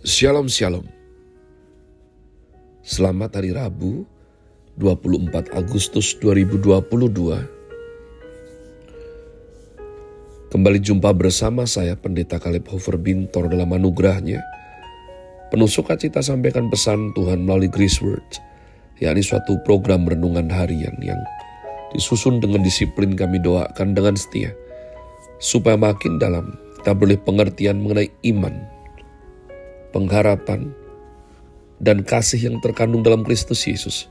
Shalom Shalom. Selamat hari Rabu 24 Agustus 2022. Kembali jumpa bersama saya Pendeta Caleb Hofer Bintor dalam anugerahnya. Penuh sukacita sampaikan pesan Tuhan melalui Grace Word, yakni suatu program renungan harian yang disusun dengan disiplin kami doakan dengan setia, supaya makin dalam kita boleh pengertian mengenai iman, pengharapan, dan kasih yang terkandung dalam Kristus Yesus.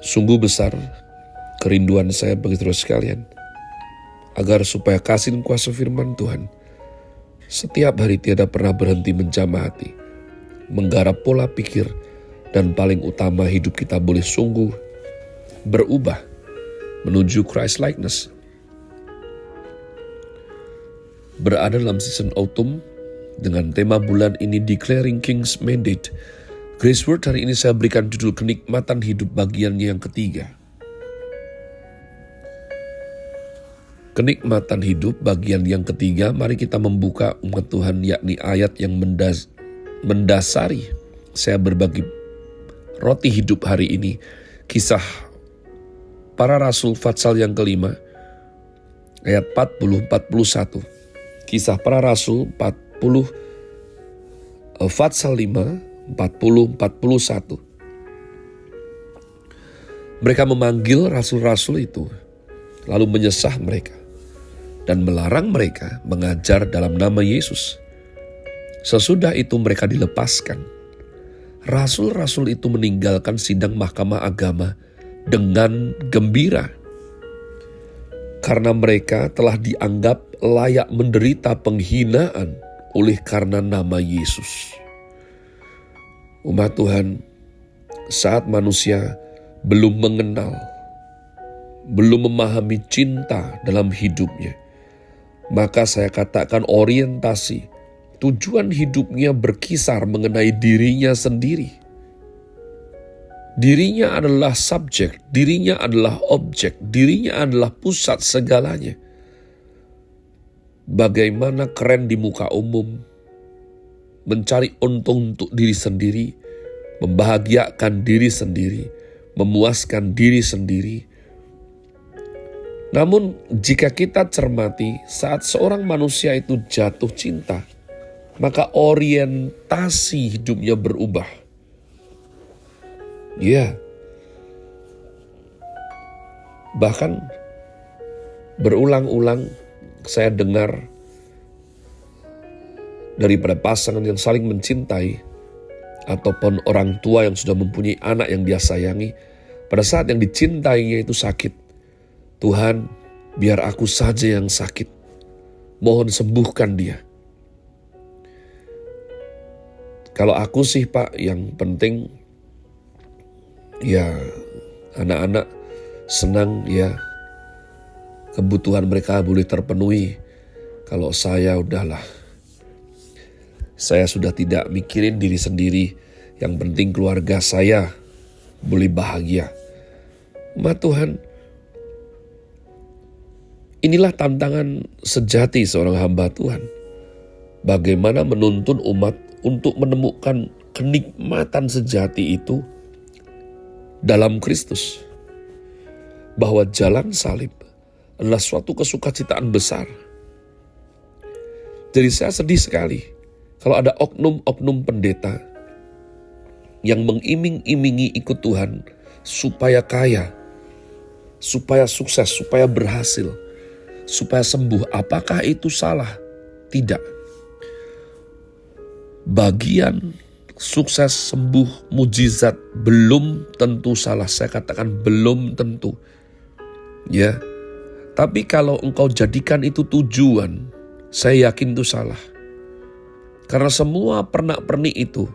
Sungguh besar kerinduan saya bagi saudara sekalian, agar supaya kasih dan kuasa firman Tuhan setiap hari tiada pernah berhenti menjamah hati, menggarap pola pikir, dan paling utama hidup kita boleh sungguh berubah menuju Christ likeness. Berada dalam season autumn dengan tema bulan ini Declaring King's Mandate. Grace Word hari ini saya berikan judul kenikmatan hidup bagiannya yang ketiga. Kenikmatan hidup bagian yang ketiga, mari kita membuka umat Tuhan, yakni ayat yang mendasari saya berbagi roti hidup hari ini. Kisah para Rasul Fatsal yang kelima ayat 40-41. Kisah para Rasul 40 Fatsal 5 40-41. Mereka memanggil rasul-rasul itu, lalu menyesah mereka dan melarang mereka mengajar dalam nama Yesus. Sesudah itu mereka dilepaskan. Rasul-rasul itu meninggalkan sidang mahkamah agama dengan gembira, karena mereka telah dianggap layak menderita penghinaan oleh karena nama Yesus. Umat Tuhan, saat manusia belum mengenal, belum memahami cinta dalam hidupnya, maka saya katakan orientasi, tujuan hidupnya berkisar mengenai dirinya sendiri. Dirinya adalah subjek, dirinya adalah objek, dirinya adalah pusat segalanya. Bagaimana keren di muka umum, mencari untung untuk diri sendiri, membahagiakan diri sendiri, memuaskan diri sendiri. Namun jika kita cermati, saat seorang manusia itu jatuh cinta, maka orientasi hidupnya berubah. Ya, bahkan berulang-ulang saya dengar daripada pasangan yang saling mencintai ataupun orang tua yang sudah mempunyai anak yang dia sayangi, pada saat yang dicintainya itu sakit, Tuhan, biar aku saja yang sakit, mohon sembuhkan dia. Kalau aku sih Pak, yang penting ya anak-anak senang, ya kebutuhan mereka boleh terpenuhi. Kalau saya udahlah, saya sudah tidak mikirin diri sendiri, yang penting keluarga saya boleh bahagia. Umat Tuhan, inilah tantangan sejati seorang hamba Tuhan. Bagaimana menuntun umat untuk menemukan kenikmatan sejati itu dalam Kristus. Bahwa jalan salib adalah suatu kesukacitaan besar. Jadi saya sedih sekali kalau ada oknum-oknum pendeta yang mengiming-imingi ikut Tuhan supaya kaya, supaya sukses, supaya berhasil, supaya sembuh. Apakah itu salah? Tidak. Bagian sukses, sembuh, mujizat belum tentu salah. Saya katakan belum tentu. Ya. Tapi kalau engkau jadikan itu tujuan, saya yakin itu salah. Karena semua pernak-pernik itu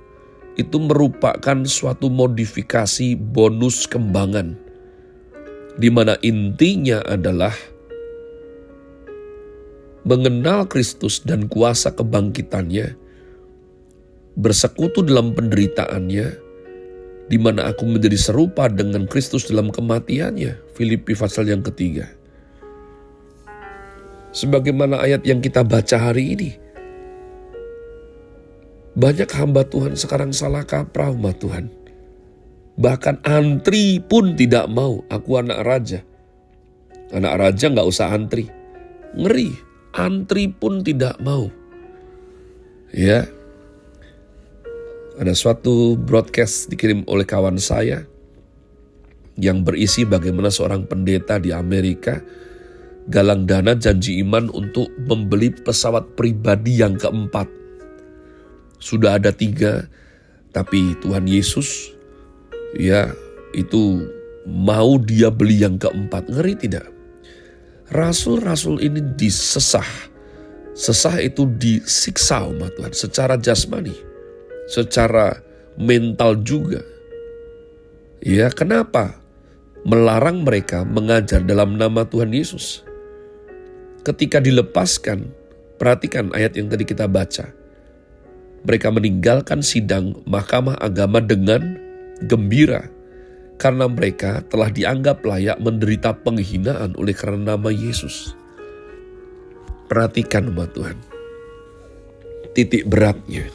merupakan suatu modifikasi bonus kembangan, di mana intinya adalah mengenal Kristus dan kuasa kebangkitannya, bersekutu dalam penderitaannya, di mana aku menjadi serupa dengan Kristus dalam kematiannya. Filipi pasal yang ketiga. Sebagaimana ayat yang kita baca hari ini, Banyak hamba Tuhan sekarang salah kaprah umat Tuhan. Bahkan antri pun tidak mau. Aku anak raja. Anak raja gak usah antri. Ngeri, antri pun tidak mau. Ya, ada suatu broadcast dikirim oleh kawan saya yang berisi bagaimana seorang pendeta di Amerika galang dana janji iman untuk membeli pesawat pribadi yang keempat. Sudah ada 3, tapi Tuhan Yesus ya itu mau dia beli yang keempat. Ngeri tidak? Rasul-rasul ini disesah. Sesah itu disiksa umat Tuhan secara jasmani, secara mental juga. Ya, kenapa? Melarang mereka mengajar dalam nama Tuhan Yesus. Ketika dilepaskan, perhatikan ayat yang tadi kita baca. Mereka meninggalkan sidang mahkamah agama dengan gembira, karena mereka telah dianggap layak menderita penghinaan oleh karena nama Yesus. Perhatikan umat Tuhan, titik beratnya.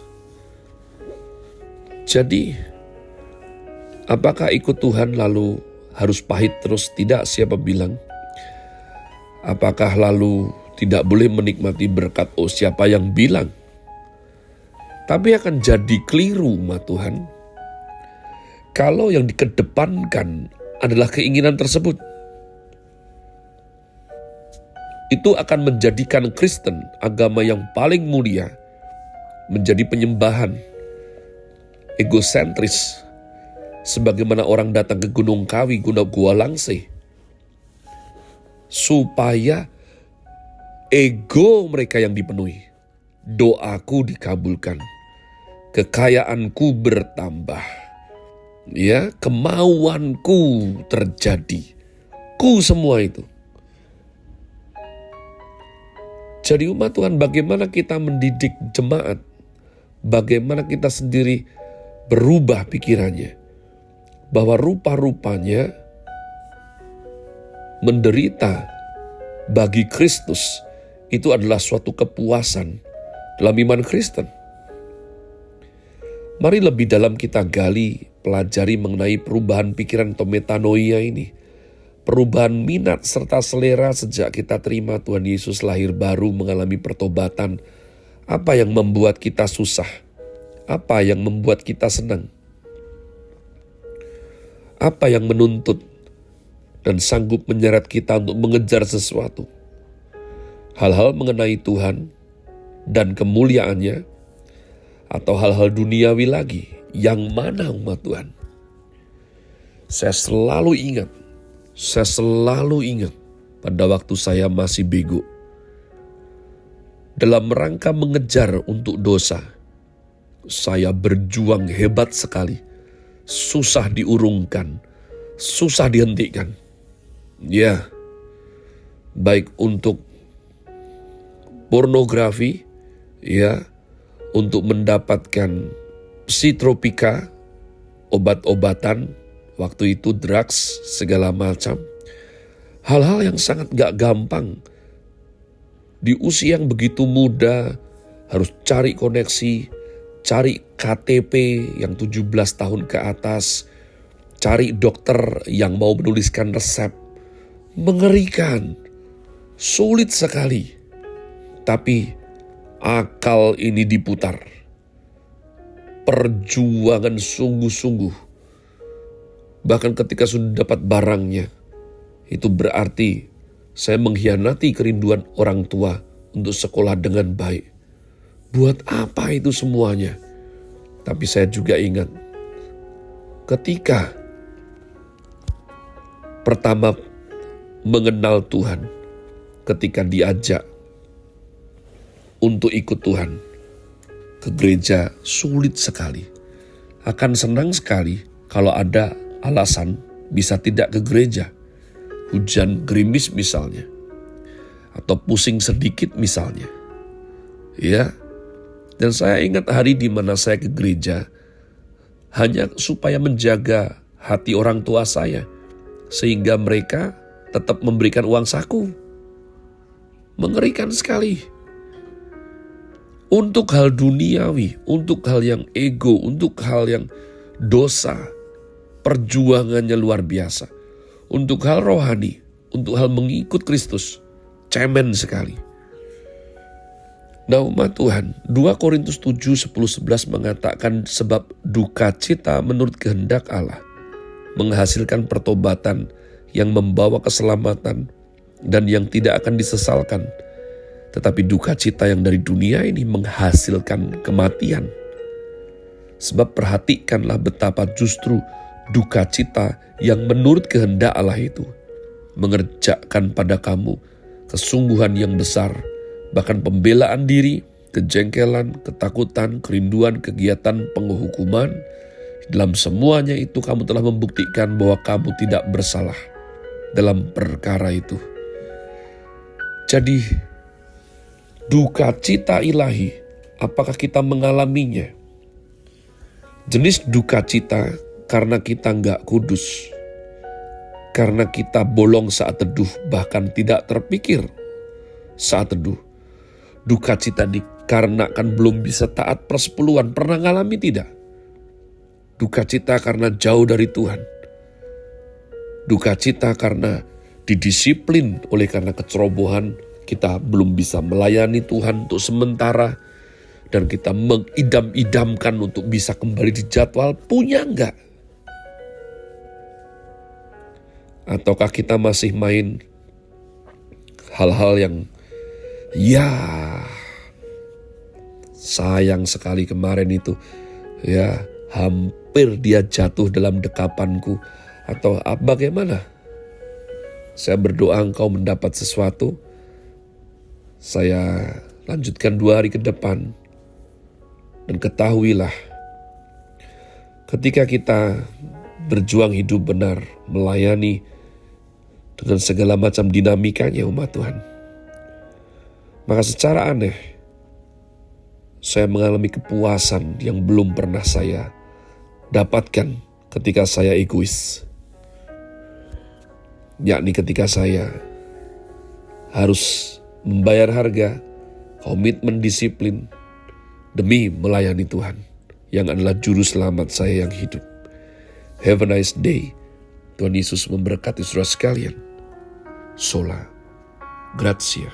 Jadi, apakah ikut Tuhan lalu harus pahit terus? Tidak, siapa bilang? Apakah lalu tidak boleh menikmati berkat? Oh, siapa yang bilang? Tapi akan jadi keliru umat Tuhan kalau yang dikedepankan adalah keinginan tersebut. Itu akan menjadikan Kristen, agama yang paling mulia, menjadi penyembahan egosentris. Sebagaimana orang datang ke Gunung Kawi, Gua Langse, supaya ego mereka yang dipenuhi. Doaku dikabulkan, kekayaanku bertambah, ya, kemauanku terjadi, ku semua itu. Jadi umat Tuhan, bagaimana kita mendidik jemaat, bagaimana kita sendiri berubah pikirannya, bahwa rupa-rupanya menderita bagi Kristus itu adalah suatu kepuasan dalam iman Kristen. Mari lebih dalam kita gali, pelajari mengenai perubahan pikiran atau metanoia ini. Perubahan minat serta selera sejak kita terima Tuhan Yesus lahir baru, mengalami pertobatan. Apa yang membuat kita susah? Apa yang membuat kita senang? Apa yang menuntut dan sanggup menyeret kita untuk mengejar sesuatu? Hal-hal mengenai Tuhan dan kemuliaannya, atau hal-hal duniawi lagi? Yang mana umat Tuhan? Saya selalu ingat pada waktu saya masih bego. Dalam rangka mengejar untuk dosa, saya berjuang hebat sekali. Susah diurungkan, susah dihentikan. Ya, baik untuk pornografi, ya, untuk mendapatkan psikotropika, obat-obatan, waktu itu drugs, segala macam. Hal-hal yang sangat gak gampang. Di usia yang begitu muda, harus cari koneksi, cari KTP yang 17 tahun ke atas, cari dokter yang mau menuliskan resep. Mengerikan, sulit sekali. Tapi akal ini diputar. Perjuangan sungguh-sungguh. Bahkan ketika sudah dapat barangnya, itu berarti saya mengkhianati kerinduan orang tua untuk sekolah dengan baik. Buat apa itu semuanya? Tapi saya juga ingat, ketika pertama mengenal Tuhan, ketika diajak untuk ikut Tuhan ke gereja, sulit sekali. Akan senang sekali kalau ada alasan bisa tidak ke gereja. Hujan gerimis misalnya, atau pusing sedikit misalnya. Ya. Dan saya ingat hari di mana saya ke gereja hanya supaya menjaga hati orang tua saya, sehingga mereka tetap memberikan uang saku. Mengerikan sekali. Untuk hal duniawi, untuk hal yang ego, untuk hal yang dosa, perjuangannya luar biasa. Untuk hal rohani, untuk hal mengikut Kristus, cemen sekali. Nah umat Tuhan, 2 Korintus 7, 10, 11 mengatakan sebab duka cita menurut kehendak Allah menghasilkan pertobatan yang membawa keselamatan dan yang tidak akan disesalkan. Tetapi duka cita yang dari dunia ini menghasilkan kematian. Sebab perhatikanlah betapa justru duka cita yang menurut kehendak Allah itu mengerjakan pada kamu kesungguhan yang besar, bahkan pembelaan diri, kejengkelan, ketakutan, kerinduan, kegiatan penghukuman. Dalam semuanya itu kamu telah membuktikan bahwa kamu tidak bersalah dalam perkara itu. Jadi, duka cita ilahi, apakah kita mengalaminya? Jenis duka cita karena kita nggak kudus, karena kita bolong saat teduh, bahkan tidak terpikir saat teduh. Duka cita dikarenakan belum bisa taat persepuluhan, pernah ngalami tidak? Duka cita karena jauh dari Tuhan. Duka cita karena didisiplin oleh karena kecerobohan, kita belum bisa melayani Tuhan untuk sementara, dan kita mengidam-idamkan untuk bisa kembali di jadwal, punya enggak? Ataukah kita masih main hal-hal yang ya sayang sekali kemarin itu, ya hampir dia jatuh dalam dekapanku, atau bagaimana? Saya berdoa engkau mendapat sesuatu, saya lanjutkan 2 hari ke depan. Dan ketahuilah, ketika kita berjuang hidup benar, melayani dengan segala macam dinamikanya umat Tuhan, maka secara aneh, saya mengalami kepuasan yang belum pernah saya dapatkan ketika saya egois. Yakni ketika saya harus membayar harga, komitmen disiplin, demi melayani Tuhan, yang adalah juru selamat saya yang hidup. Have a nice day. Tuhan Yesus memberkati saudara sekalian. Sola Gratia.